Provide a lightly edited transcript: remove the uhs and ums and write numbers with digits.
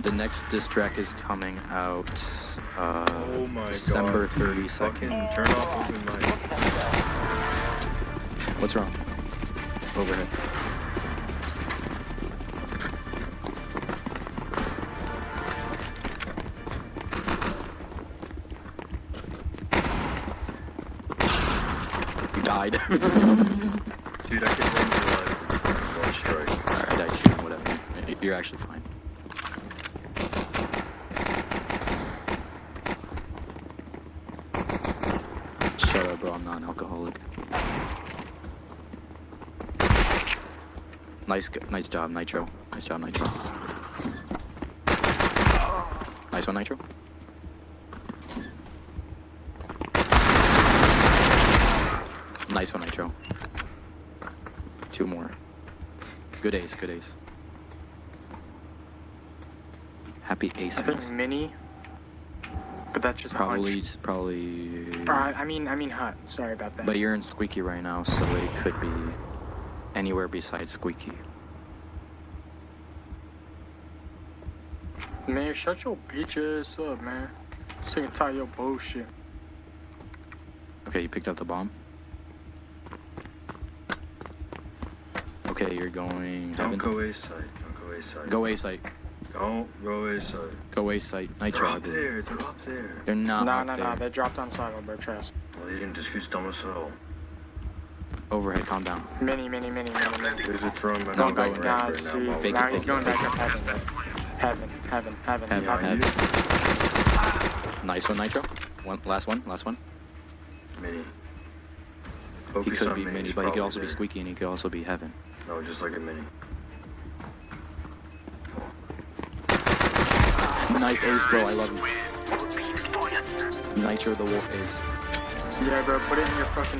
The next diss track is coming out Oh my December god. 32nd. Fucking turn off open mic. What's wrong? Overhead. You died. Dude, I can run for like one strike. Alright, I died too, whatever. You're actually fine. Shut up, bro, I'm not an alcoholic. Nice job, Nitro. Nice job, Nitro. Nice one, Nitro. Nice one, Nitro. Two more. Good ace, good ace. Happy ace. I think mini, but that's just a hunch. Probably. I mean hut. Sorry about that. But you're in squeaky right now, so it could be anywhere besides squeaky. Man, shut your bitch ass up, man. Sick and tired of your bullshit. Okay, you picked up the bomb. Okay, you're going. Don't heaven. go A side. Don't go A side. Go A site. Don't go A side. Go A site. Nitro. They're up there. They're up there. They're not. Nah, up nah, there. nah. They dropped on silo, bro. Trust. Well, they didn't discuss domicile. Overhead. Calm down. Mini. There's a drum and Go, I'm go, going go. Nah, right see, now. Fake now it, he's fake going it, back fake up heaven, bro. Heaven. Heaven. Nice one, Nitro. Last one. Mini. He Focus could on be minis, mini, but he probably could also be there. squeaky, and he could also be heaven. No, just like a mini. Nice ace, bro. I love him. Nitro the wolf ace. Yeah, bro. Put it in your fucking